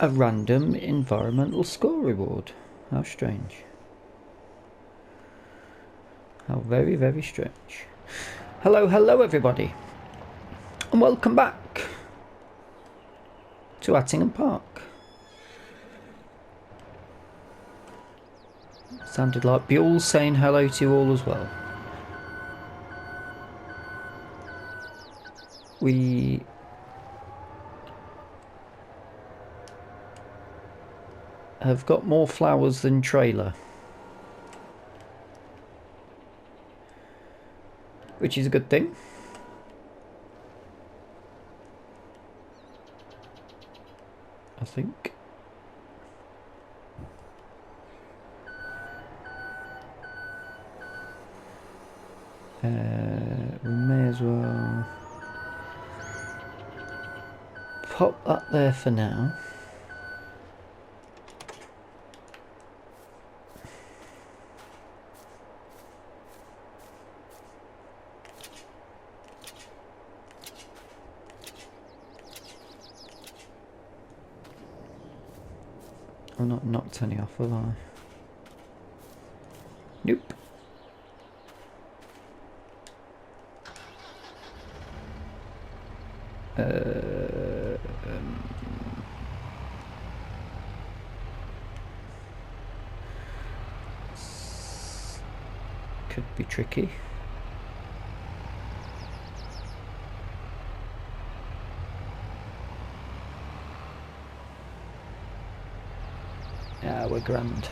a random environmental score reward. How strange. How very, very strange. Hello, hello everybody. And welcome back to Attingham Park. Sounded like Buell saying hello to you all as well. We have got more flowers than trailer, which is a good thing. I think. We may as well pop that there for now. I've not knocked any off, have I? Nope. Could be tricky. Yeah, we're grand.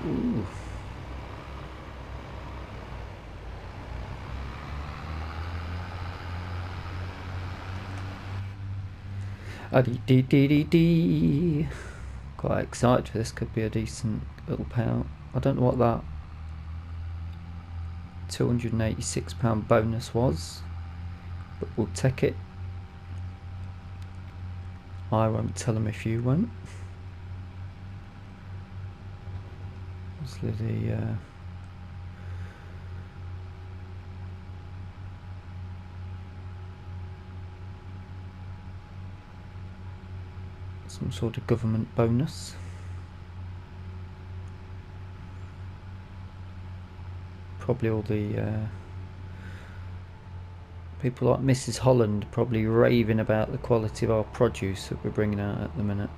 Ooh. Dee. Quite excited for this. Could be a decent little payout. I don't know what that £286 bonus was, but we'll take it. I won't tell them if you won't. Obviously the some sort of government bonus. Probably all the people like Mrs. Holland probably raving about the quality of our produce that we're bringing out at the minute.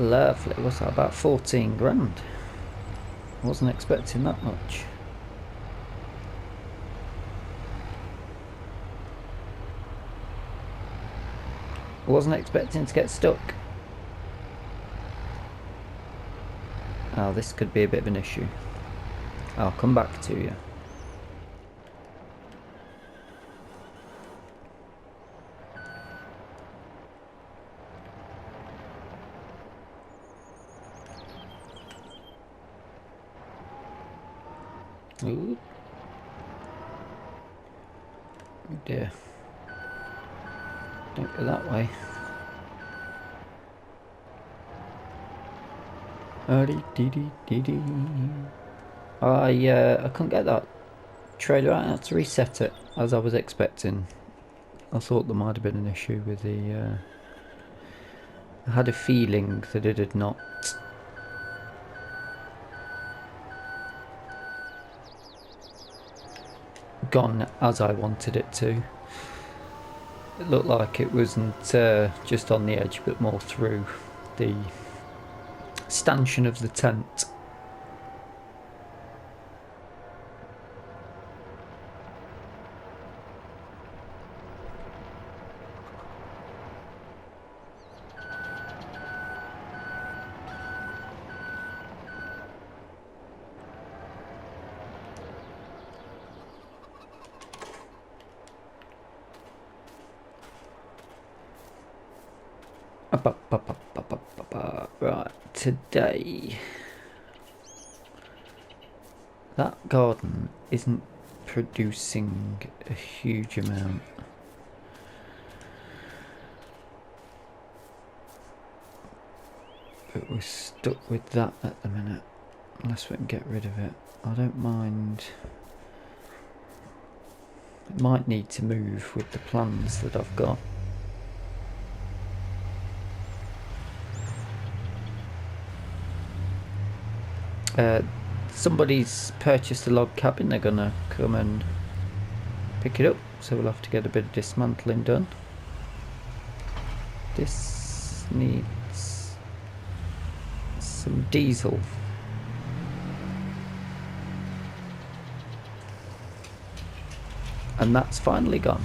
Lovely. What's that, about 14 grand? I wasn't expecting that much. I wasn't expecting to get stuck. Oh, this could be a bit of an issue. I'll come back to you. Ooh. Oh dear. Don't go that way. I couldn't get that trailer out. I had to reset it, as I was expecting. I thought there might have been an issue with the... I had a feeling that it had not gone as I wanted it to. It looked like it wasn't just on the edge, but more through the stanchion of the tent. Right, today that garden isn't producing a huge amount. But we're stuck with that at the minute, unless we can get rid of it. I don't mind. It might need to move with the plans that I've got. Somebody's purchased a log cabin. They're gonna come and pick it up, so we'll have to get a bit of dismantling done. This needs some diesel. And that's finally gone.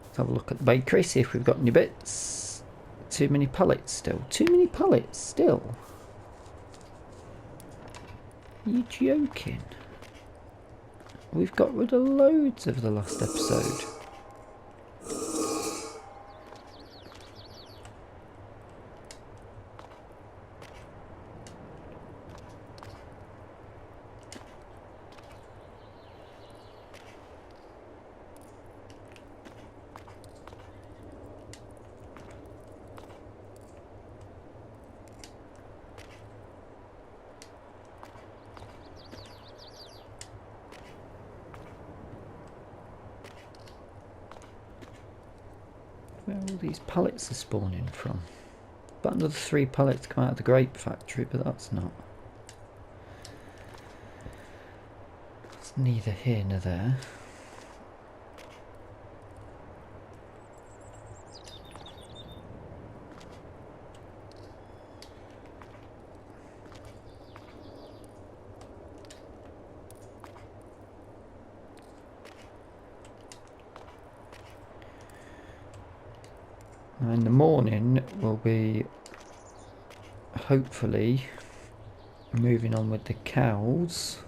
Let's have a look at the bakery, see if we've got any bits. Too many pallets still. Too many pallets still. Are you joking? We've got rid of loads of the last episode. Where all these pallets are spawning from. But another 3 pallets come out of the grape factory, but that's not. It's neither here nor there. Now in the morning we'll be hopefully moving on with the cows.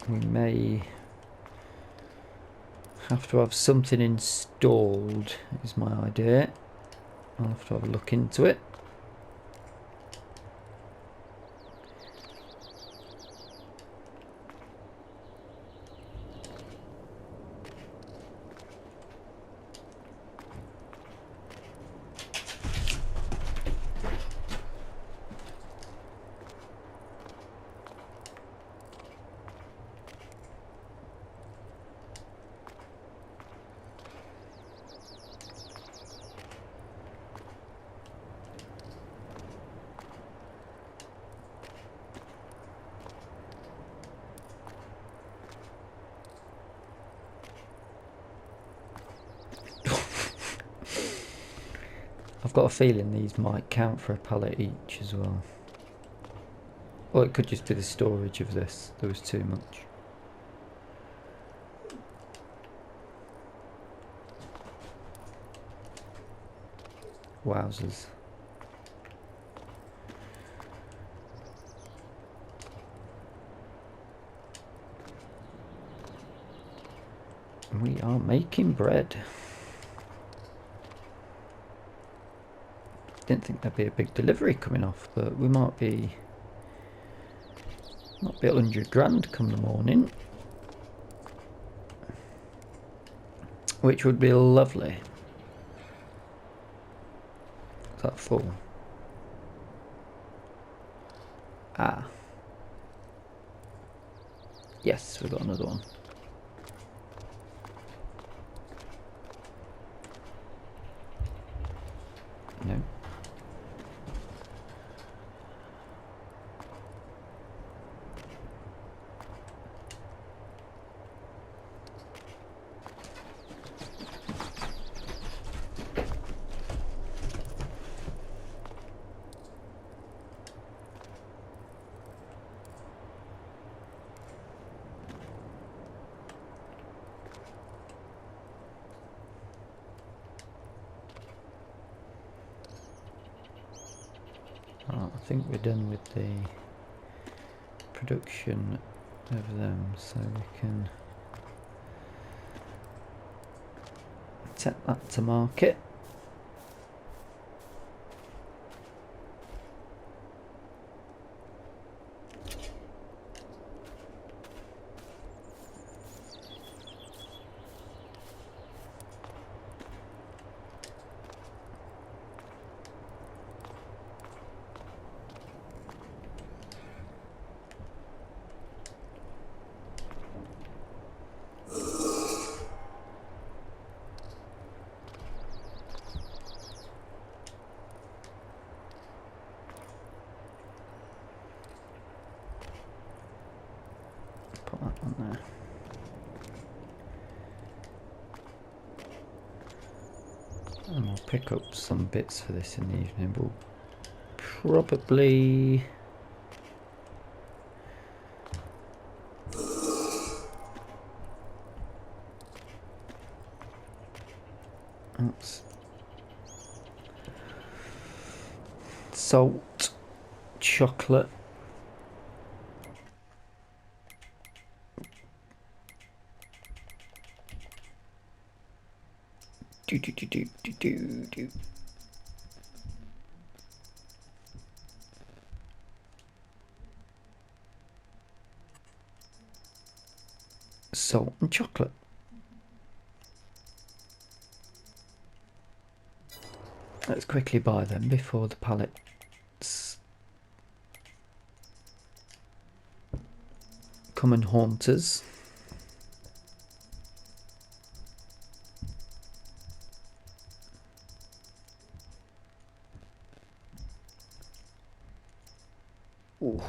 We may have to have something installed, is my idea. I'll have to have a look into it. I've got a feeling these might count for a pallet each as well. Or it could just be the storage of this. There was too much. Wowzers. We are making bread. Didn't think there'd be a big delivery coming off, but we might be 100 grand come the morning, which would be lovely. Is that full? Ah. Yes, we've got another one. No. I think we're done with the production of them, so we can take that to market. Put that one there. And we'll pick up some bits for this in the evening. We'll probably... Oops. Salt, chocolate. Do. Salt and chocolate. Let's quickly buy them before the pallets come and haunt us. Ooh.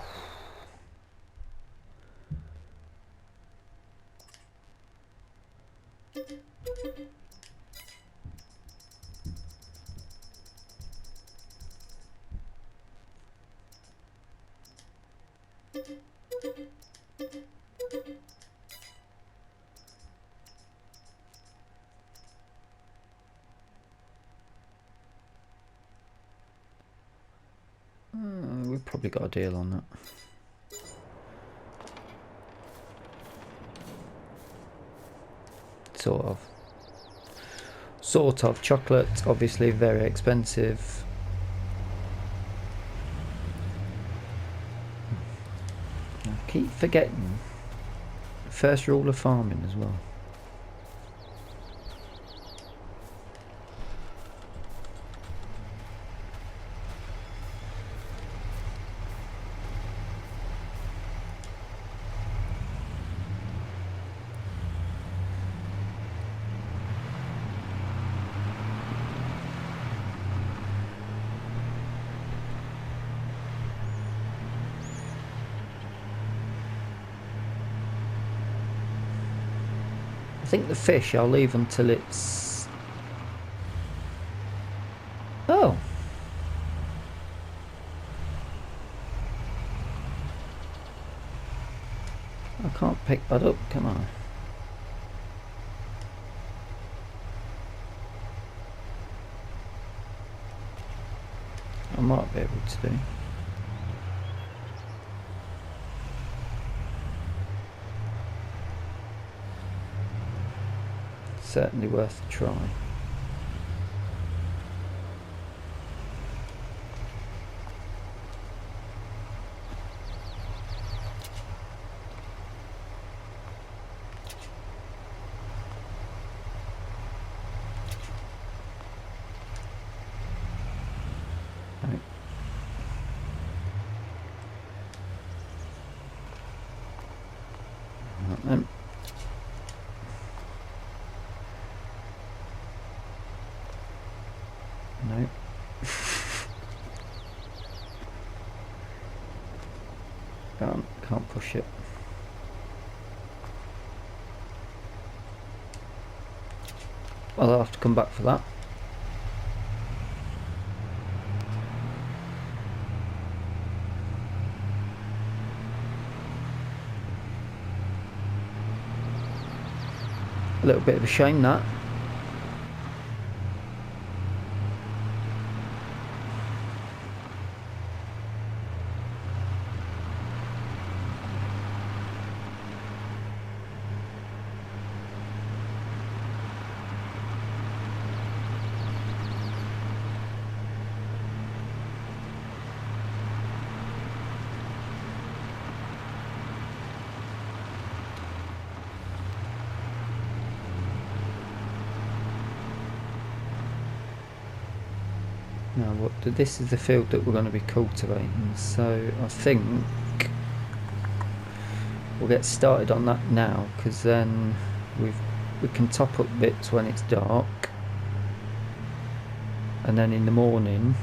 We've probably got a deal on that. Sort of. Chocolate, obviously very expensive. I keep forgetting. First rule of farming as well. I think the fish I'll leave until it's... Oh! I can't pick that up, can I? I might be able to do. certainly worth a try. Right. Right then. No. Can't push it. I'll have to come back for that. A little bit of a shame that. Now this is the field that we're going to be cultivating, so I think we'll get started on that now, because then we can top up bits when it's dark, and then in the morning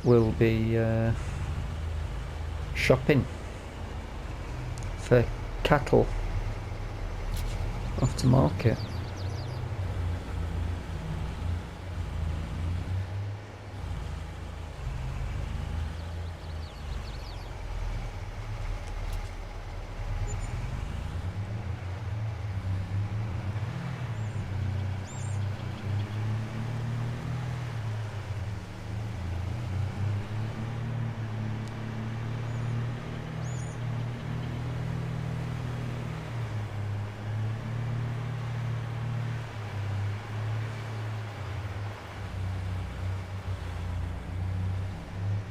we'll be shopping for cattle off to market.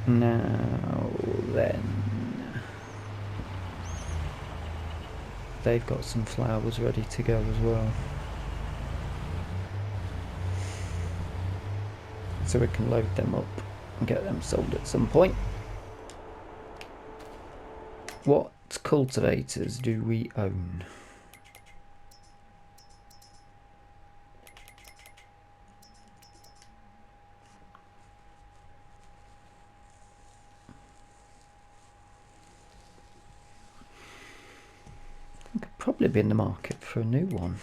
Now then, they've got some flowers ready to go as well, so we can load them up and get them sold at some point. What cultivators do we own? Probably be in the market for a new one.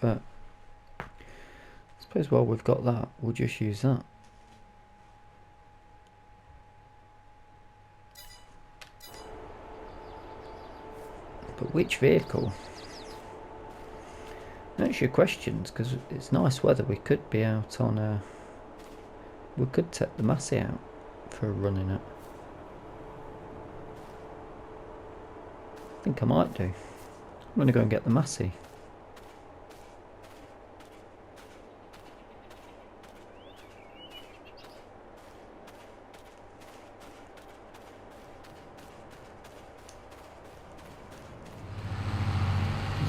But I suppose while we've got that, we'll just use that. But which vehicle? That's your questions, because it's nice weather. We could be out on a... We could take the Massey out for a run in it. I think I might do. I'm going to go and get the Massey.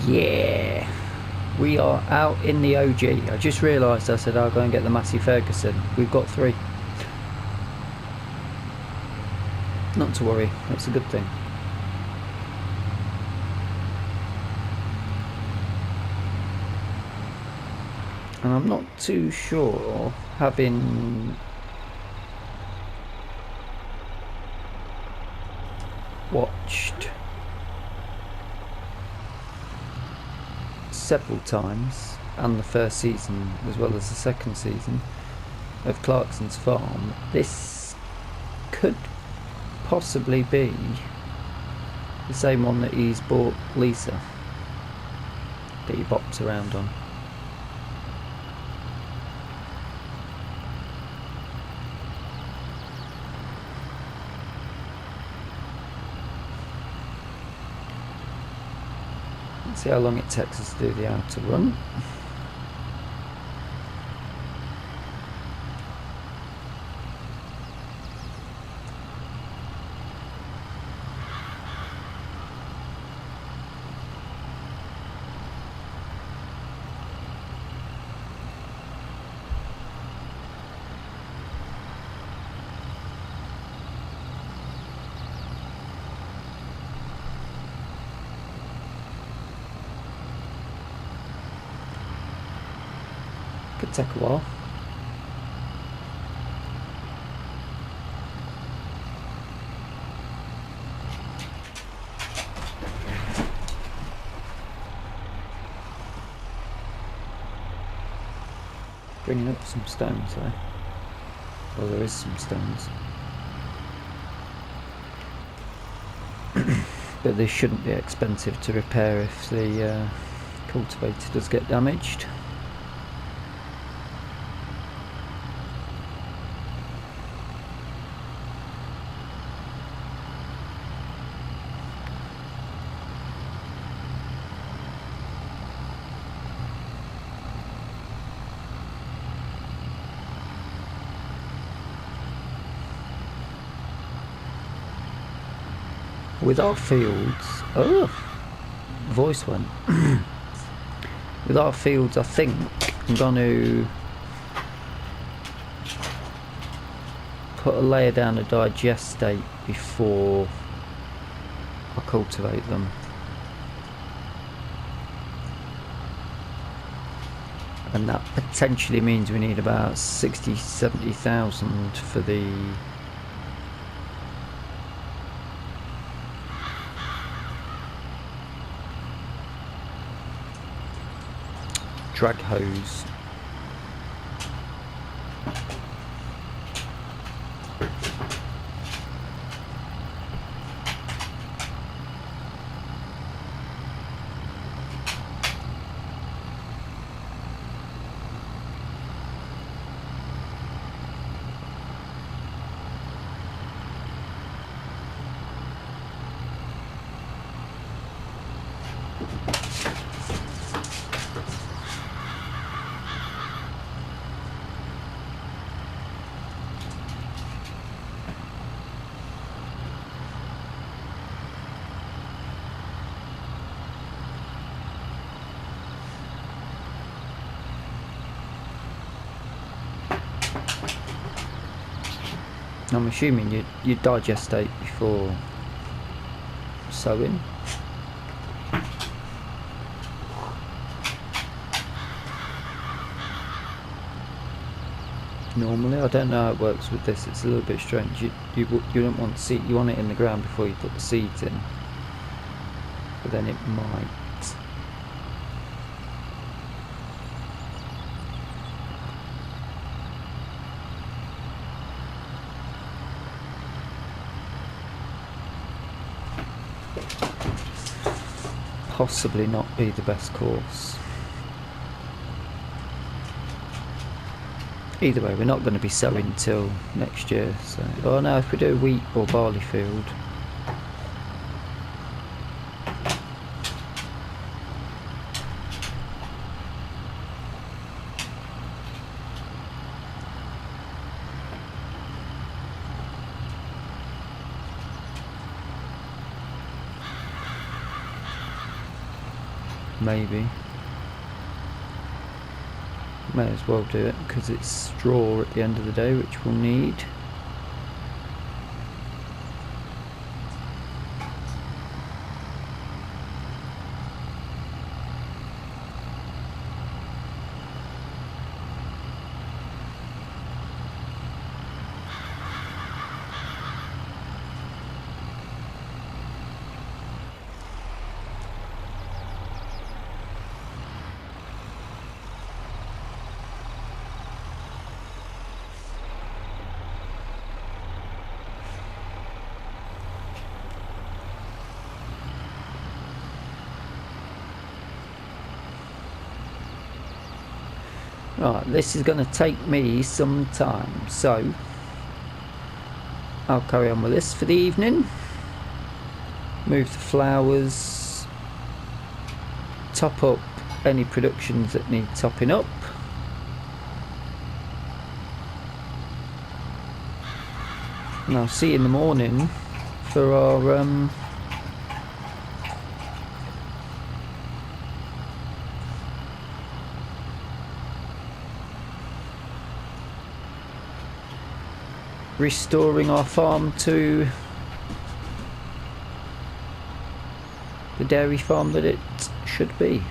Yeah, we are out in the OG. I just realised I said I'll go and get the Massey Ferguson. We've got 3. Not to worry, that's a good thing. And I'm not too sure, having watched several times, and the first season as well as the second season of Clarkson's Farm, this could possibly be the same one that he's bought Lisa, that he bops around on. See how long it takes us to do the outer run. Could take a while. Bringing up some stones though. Well, there is some stones. But they shouldn't be expensive to repair if the cultivator does get damaged. With our fields, voice went. With our fields, I think I'm going to put a layer down a digestate before I cultivate them. And that potentially means we need about 60-70,000 for the drag hose. I'm assuming you digestate before sowing. Normally, I don't know how it works with this. It's a little bit strange. You don't want seed. You want it in the ground before you put the seeds in, but then it might. Possibly not be the best course. Either way, we're not going to be sowing till next year. So, oh no, if we do a wheat or barley field, maybe. May as well do it because it's straw at the end of the day, which we'll need. Right, this is going to take me some time, so I'll carry on with this for the evening. Move the flowers top up any productions that need topping up. And I'll see you in the morning for our restoring our farm to the dairy farm that it should be.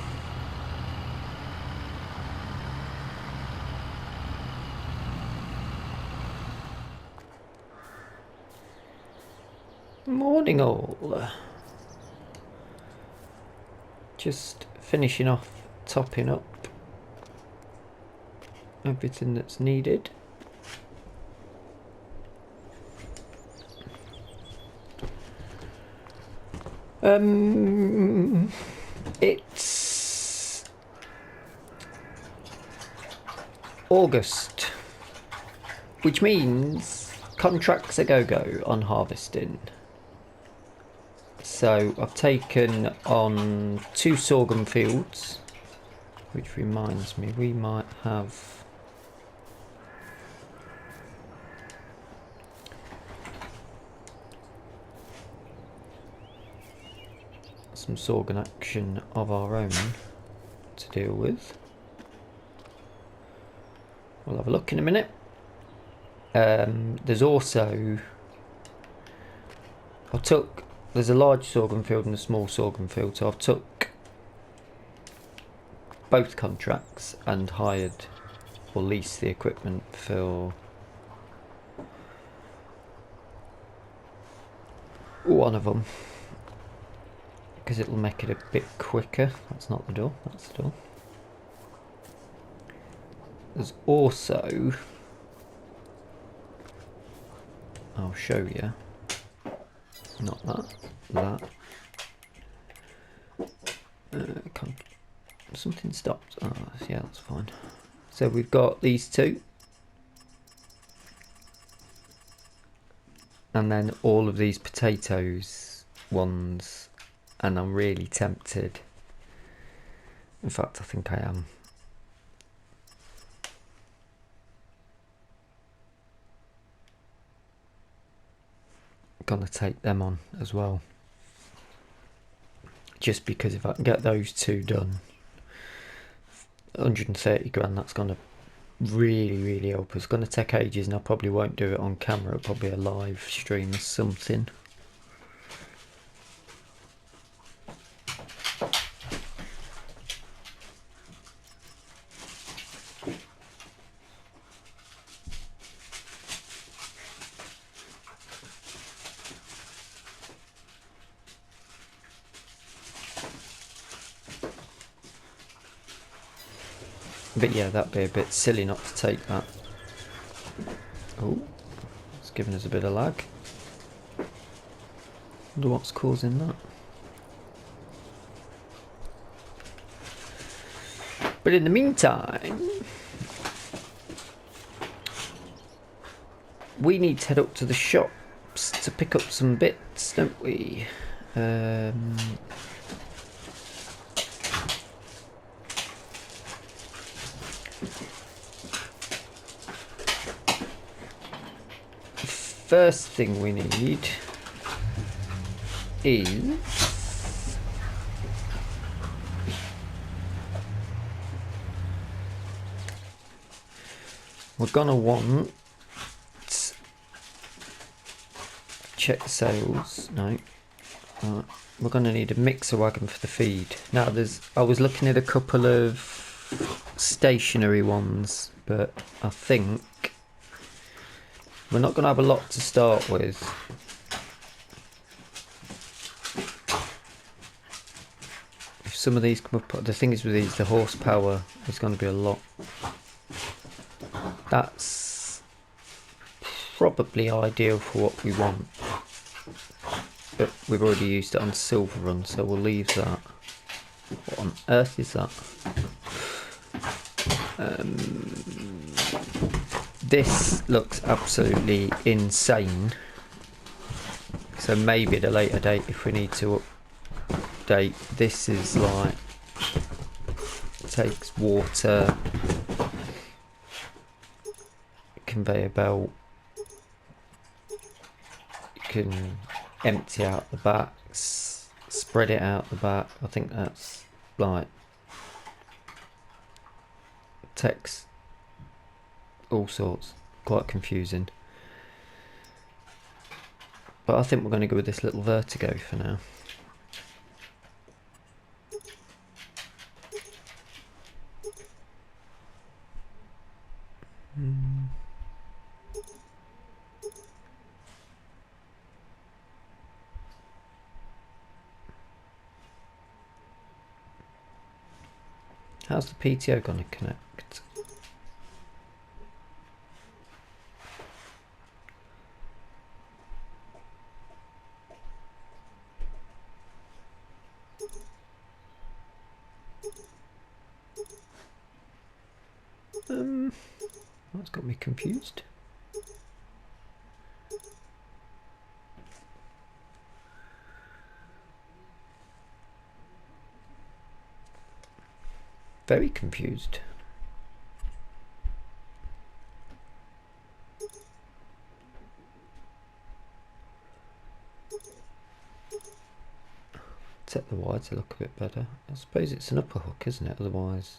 Morning all. Just finishing off topping up everything that's needed. It's August, which means contracts are go-go on harvesting. So I've taken on 2 sorghum fields, which reminds me we might have some sorghum action of our own to deal with. We'll have a look in a minute. There's also, there's a large sorghum field and a small sorghum field, so I've took both contracts and hired or leased the equipment for one of them, because it'll make it a bit quicker. That's not the door, that's the door. There's also, I'll show you, not that, something stopped. Oh yeah, that's fine. So we've got these 2, and then all of these potatoes ones, and I'm really tempted, in fact I think I am, gonna take them on as well, just because if I can get those 2 done, 130 grand, that's gonna really help us. It's gonna take ages, and I probably won't do it on camera, probably a live stream or something. But yeah, that'd be a bit silly not to take that. Oh, it's giving us a bit of lag. Wonder what's causing that. But in the meantime, we need to head up to the shops to pick up some bits, don't we? First thing we need is we're gonna want, check the sales, no, we're gonna need a mixer wagon for the feed. Now I was looking at a couple of stationary ones, but I think we're not going to have a lot to start with. If some of these come up, the thing is with these, the horsepower is going to be a lot. That's probably ideal for what we want, but we've already used it on Silver Run, so we'll leave that. What on earth is that? This looks absolutely insane, so maybe at a later date if we need to update. This is like takes water, conveyor belt. You can empty out the backs, spread it out the back. I think that's like takes all sorts. Quite confusing. But I think we're going to go with this little vertigo for now. How's the PTO going to connect? That's got me confused. Very confused. Set the wide to look a bit better. I suppose it's an upper hook, isn't it? Otherwise.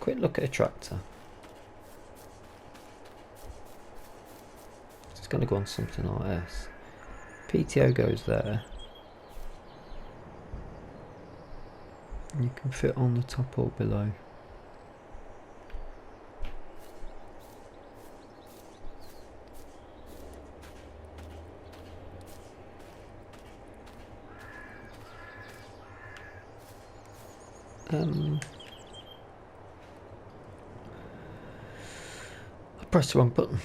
Quick look at a tractor. It's going to go on something like this. PTO goes there. And you can fit on the top or below. I pressed the wrong button.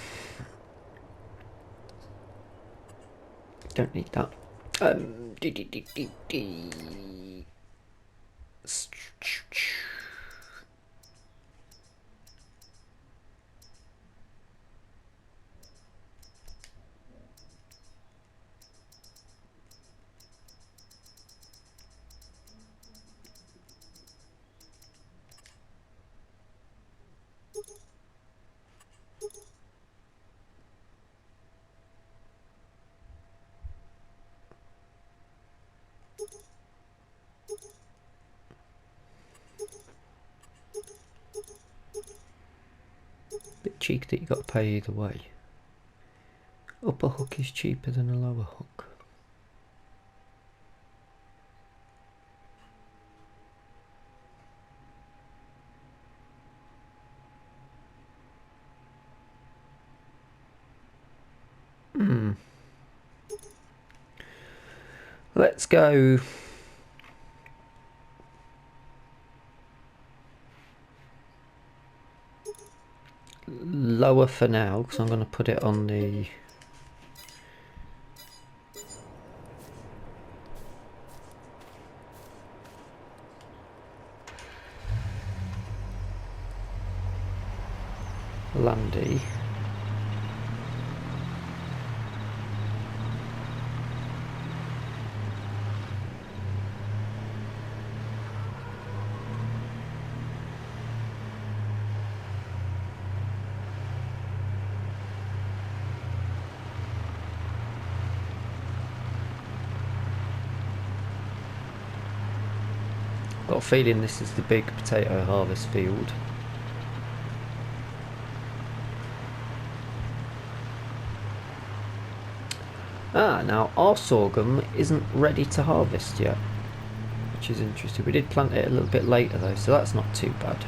Don't need that. Bit cheeky that you got to pay either way. Upper hook is cheaper than a lower hook. Let's go lower for now, because I'm going to put it on the landy. Got a feeling this is the big potato harvest field. Now our sorghum isn't ready to harvest yet, which is interesting. We did plant it a little bit later though, so that's not too bad.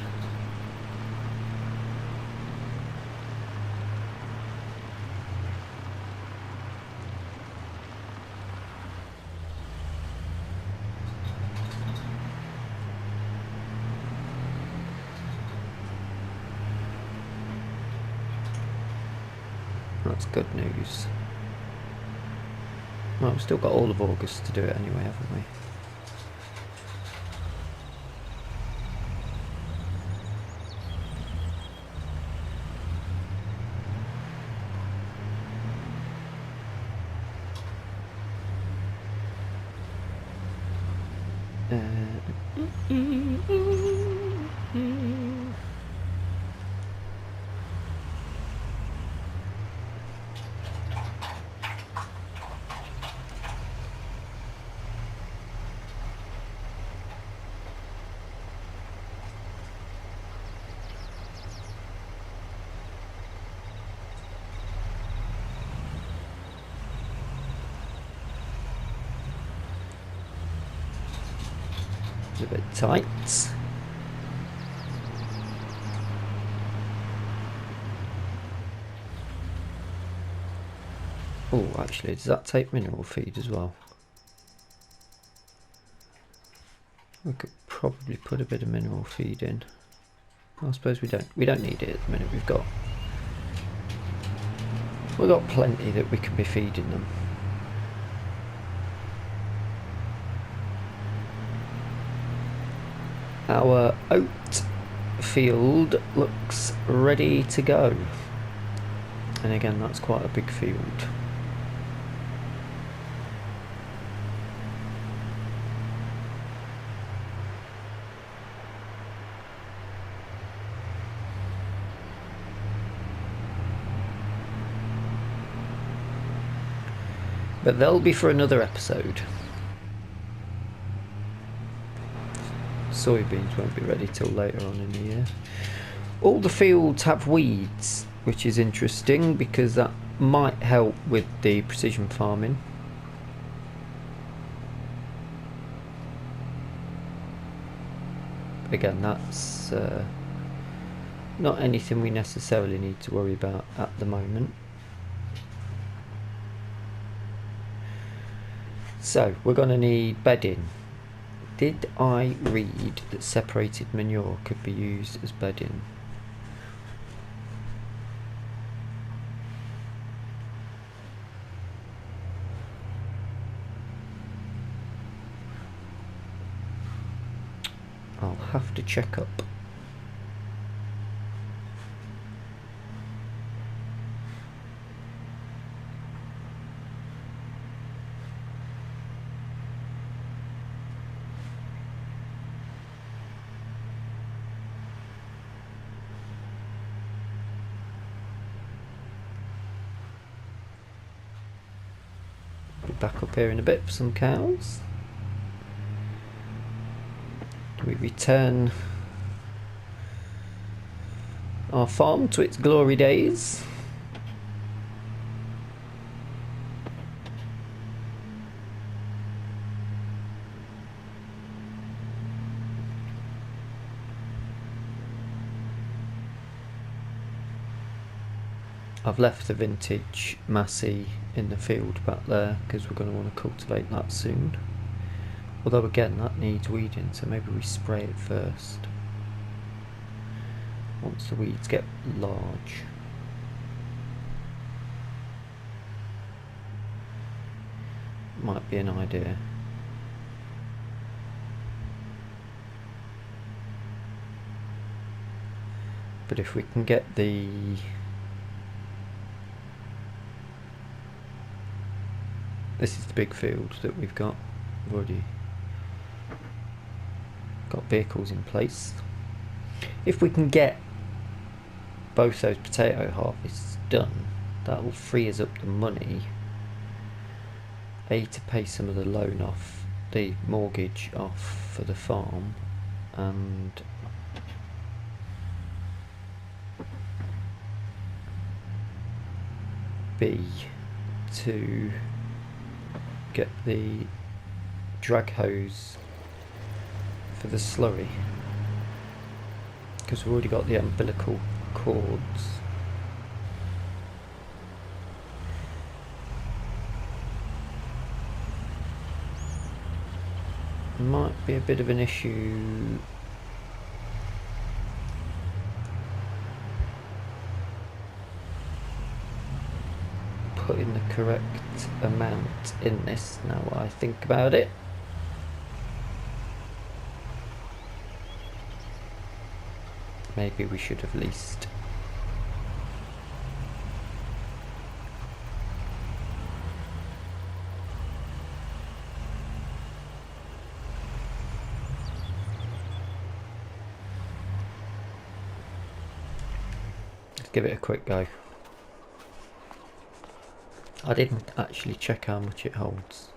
That's good news. Well, we've still got all of August to do it anyway, haven't we? It's a bit tight. Oh, actually, does that take mineral feed as well? We could probably put a bit of mineral feed in. I suppose we don't. We don't need it at the minute. We've got plenty that we can be feeding them. Our oat field looks ready to go. And again, that's quite a big field. But they'll be for another episode. Soybeans won't be ready till later on in the year. All the fields have weeds, which is interesting because that might help with the precision farming. But again, that's not anything we necessarily need to worry about at the moment. So we're going to need bedding. Did I read that separated manure could be used as bedding? I'll have to check up. Be back up here in a bit for some cows. We return our farm to its glory days. I've left the vintage Massey in the field back there because we're going to want to cultivate that soon. Although again, that needs weeding, so maybe we spray it first once the weeds get large. Might be an idea. But if we can get the this is the big field that we've got. We've already got vehicles in place. If we can get both those potato harvests done, that will free us up the money, A, to pay some of the loan off, the mortgage off for the farm, and B, to get the drag hose for the slurry, because we've already got the umbilical cords. Might be a bit of an issue putting the correct amount in this now that I think about it. Maybe we should have leased. give it a quick go. I didn't actually check how much it holds.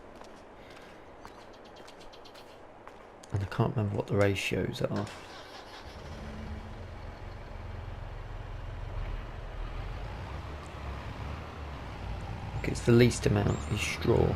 And I can't remember what the ratios are. It's the least amount is straw.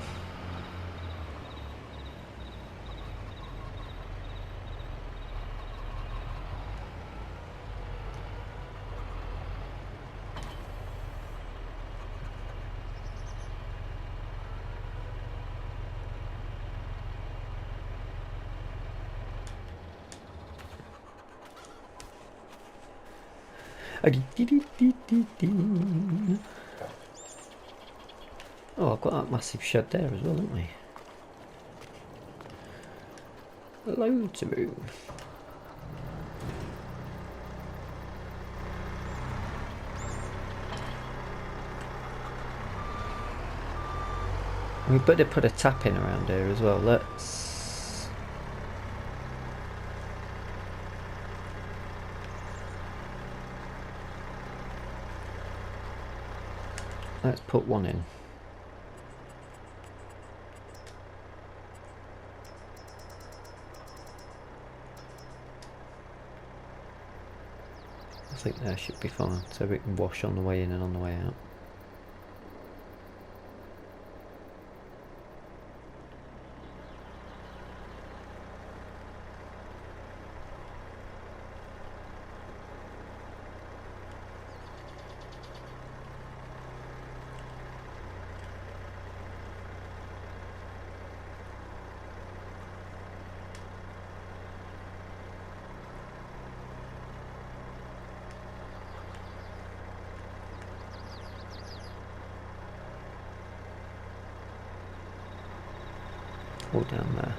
Oh, I've got that massive shed there as well, haven't we? Loads of room. We better put a tap in around here as well. Let's put one in. I think that should be fine, so we can wash on the way in and on the way out. All down there.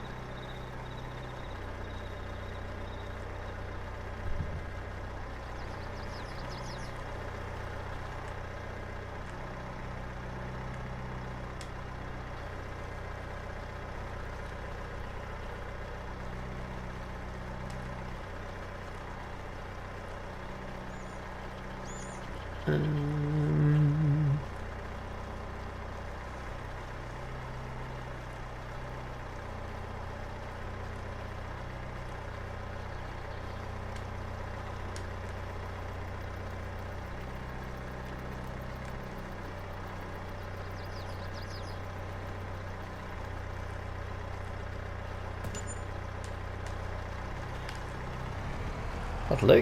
Hello.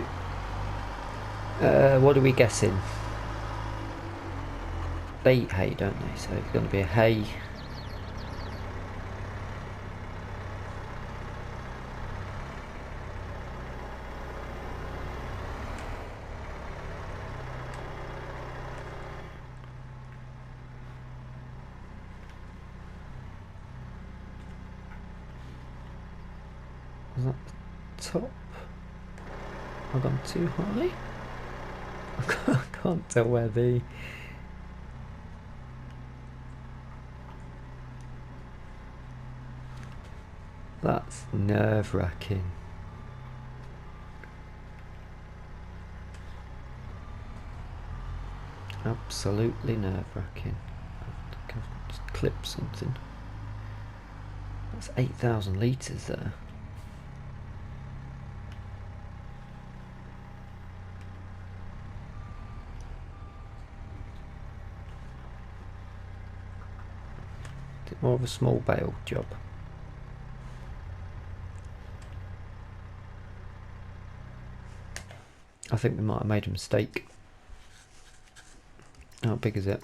What are we guessing? They eat hay, don't they? So it's going to be a hay. Is that the top? I've gone too high? I can't tell where the... That's nerve-wracking. Absolutely nerve-wracking. I think I've just clipped something. That's 8,000 litres there. More of a small bale job. I think we might have made a mistake. How big is it?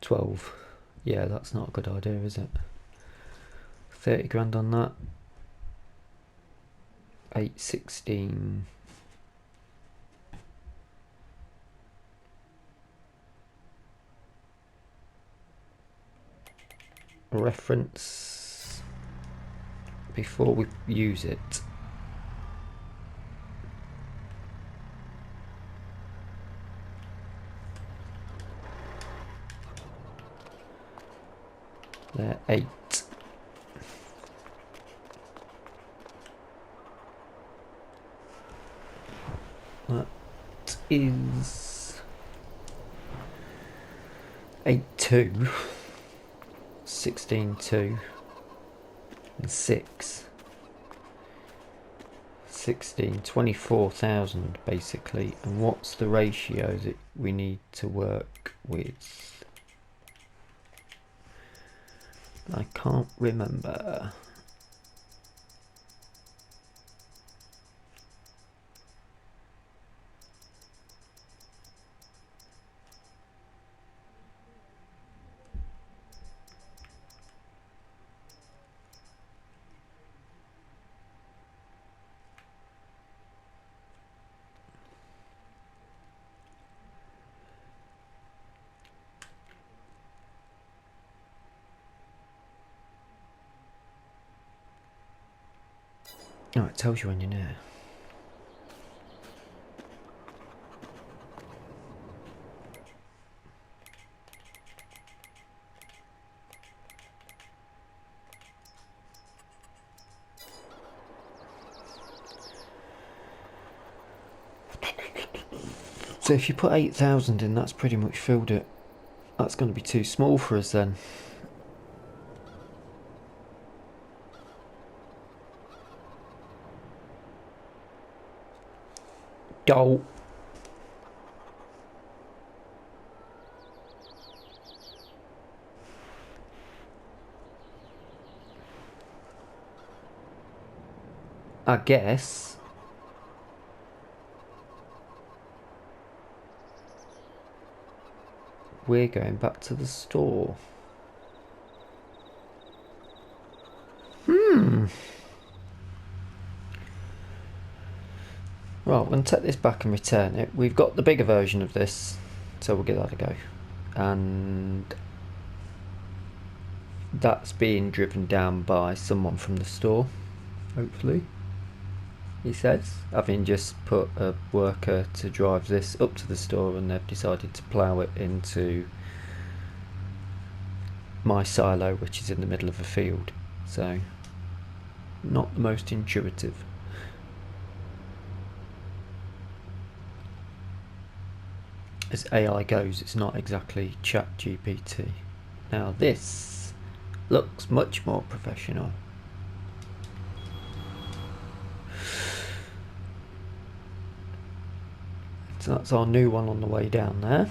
12. Yeah, that's not a good idea, is it? 30 grand on that. 816. Reference before we use it. They're 8. is 8-2, 16-2, and 6. 24,000 basically. And what's the ratio that we need to work with? I can't remember. Oh, it tells you when you're near. So if you put 8,000 in, that's pretty much filled it. That's going to be too small for us then. Doll. I guess we're going back to the store. Right, we're going to take this back and return it. We've got the bigger version of this, so we'll give that a go. And that's being driven down by someone from the store, hopefully, he says, having just put a worker to drive this up to the store, and they've decided to plough it into my silo, which is in the middle of a field. So not the most intuitive. As AI goes, it's not exactly ChatGPT. Now this looks much more professional. So that's our new one on the way down there.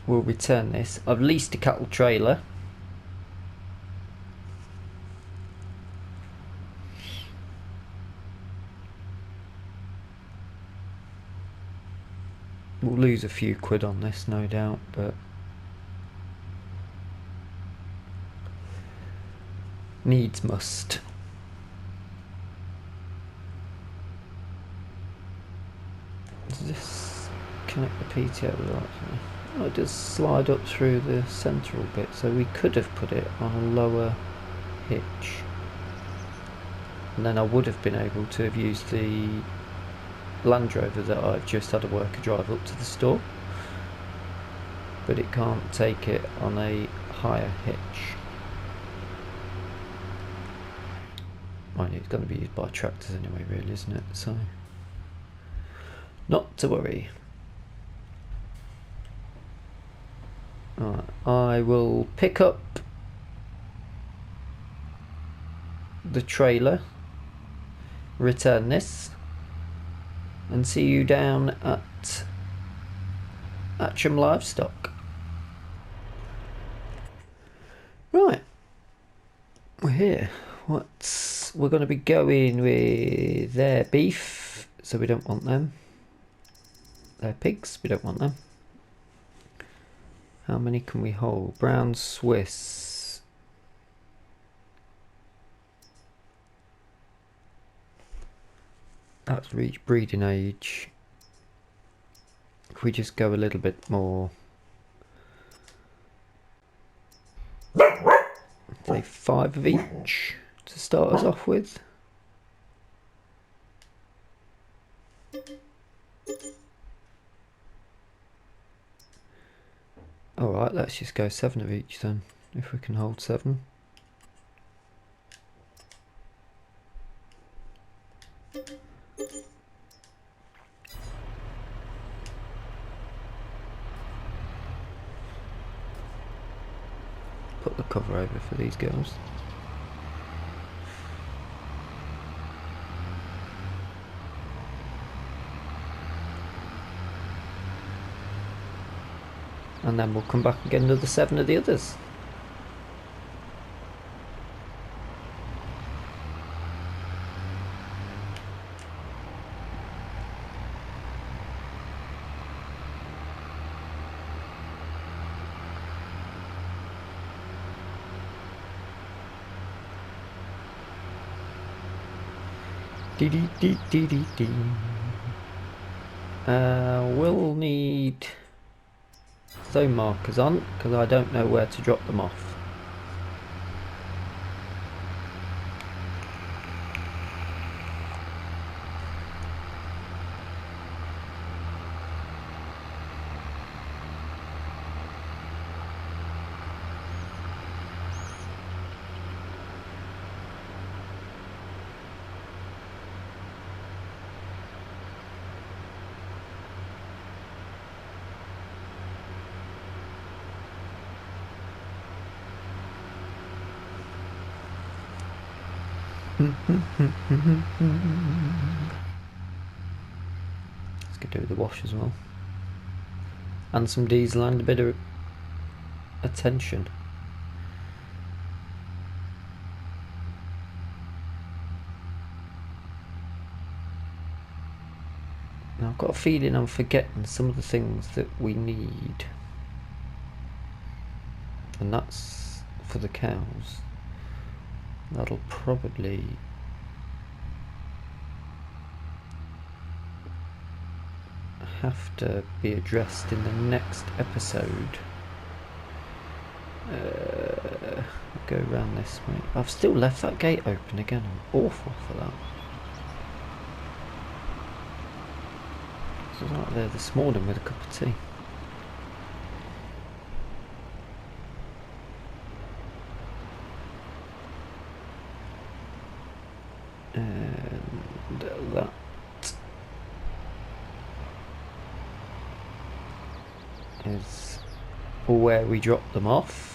We'll return this. I've leased a cattle trailer. We'll lose a few quid on this, no doubt, but needs must. Does this connect the PTO right? Oh, it does slide up through the central bit, so we could have put it on a lower hitch. And then I would have been able to have used the Land Rover that I've just had a worker drive up to the store, but it can't take it on a higher hitch. Mind you, it's going to be used by tractors anyway, really, isn't it? So not to worry. Alright, I will pick up the trailer, return this, and see you down at Attingham Livestock. Right, we're here. We're going to be going with their beef, so we don't want them. Their pigs, we don't want them. How many can we hold? Brown Swiss. That's reached breeding age. If we just go a little bit more, say 5 of each to start us off with. Alright, let's just go 7 of each then, if we can hold 7. cover over for these girls. And then we'll come back and get another 7 of the others. We'll need zone markers on, because I don't know where to drop them off. Let's go do the wash as well. And some diesel and a bit of attention. Now I've got a feeling I'm forgetting some of the things that we need. And that's for the cows. That'll probably have to be addressed in the next episode. Go around this way. I've still left that gate open again. I'm awful for that. I was out there this morning with a cup of tea. And that is where we drop them off.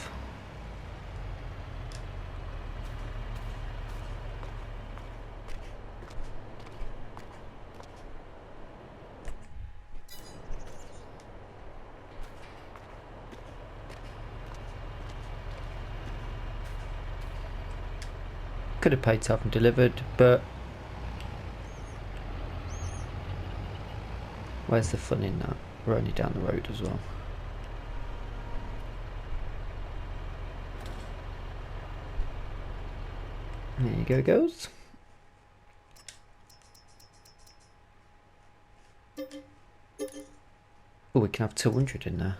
Could have paid to have them delivered, but where's the fun in that? We're only down the road as well. There you go, girls. Oh, we can have 200 in there.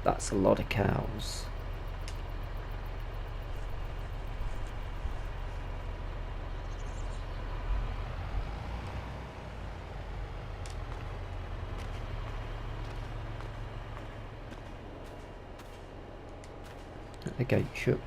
That's a lot of cows. The gate shut.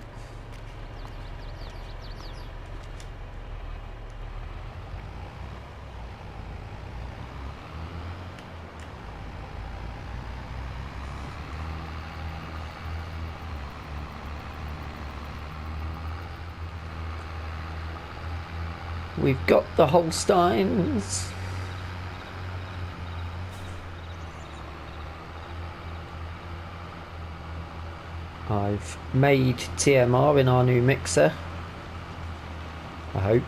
We've got the Holsteins. I've made TMR in our new mixer. I hope.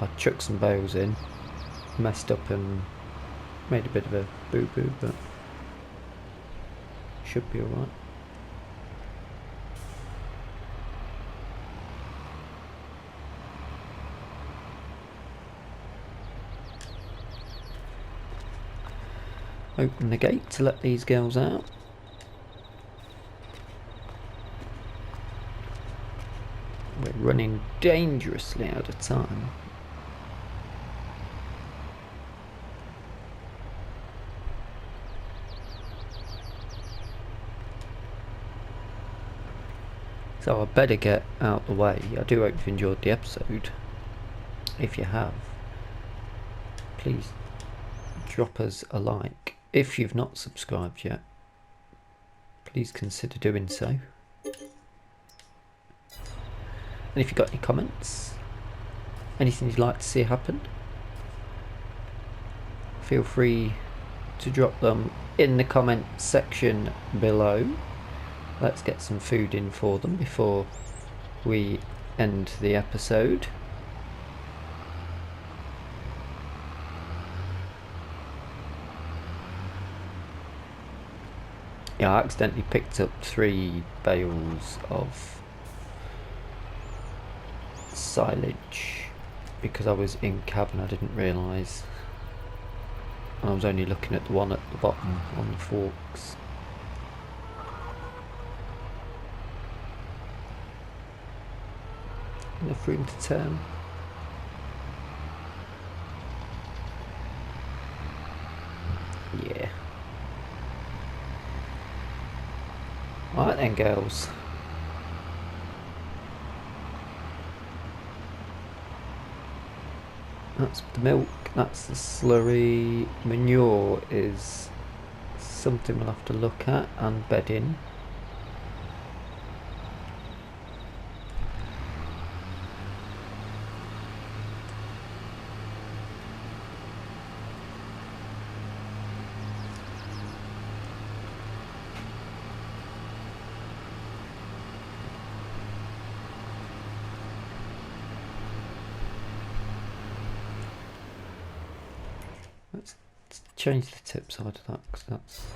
I chucked some bales in, messed up and made a bit of a boo-boo, but should be alright. Open the gate to let these girls out. We're running dangerously out of time. So I better get out the way. I do hope you enjoyed the episode. If you have, please drop us a like. If you've not subscribed yet, please consider doing so. And if you've got any comments, anything you'd like to see happen, feel free to drop them in the comment section below. Let's get some food in for them before we end the episode. Yeah, I accidentally picked up 3 bales of silage because I was in cab and I didn't realise. I was only looking at the one at the bottom on the forks. Enough room to turn. Yeah. Right then, girls. That's the milk, that's the slurry. Manure is something we'll have to look at, and bedding. Let's change the tip side of that, because that's...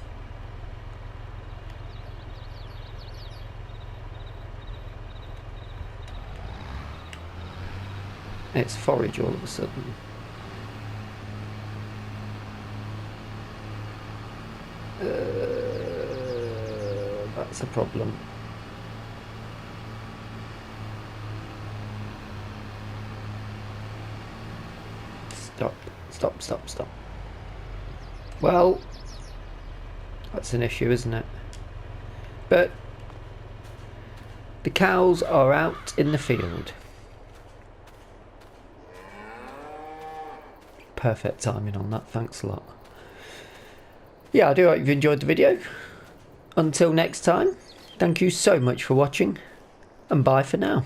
It's forage all of a sudden. That's a problem. Stop. Well, that's an issue, isn't it? But the cows are out in the field. Perfect timing on that, thanks a lot. Yeah, I do hope you've enjoyed the video. Until next time, thank you so much for watching, and bye for now.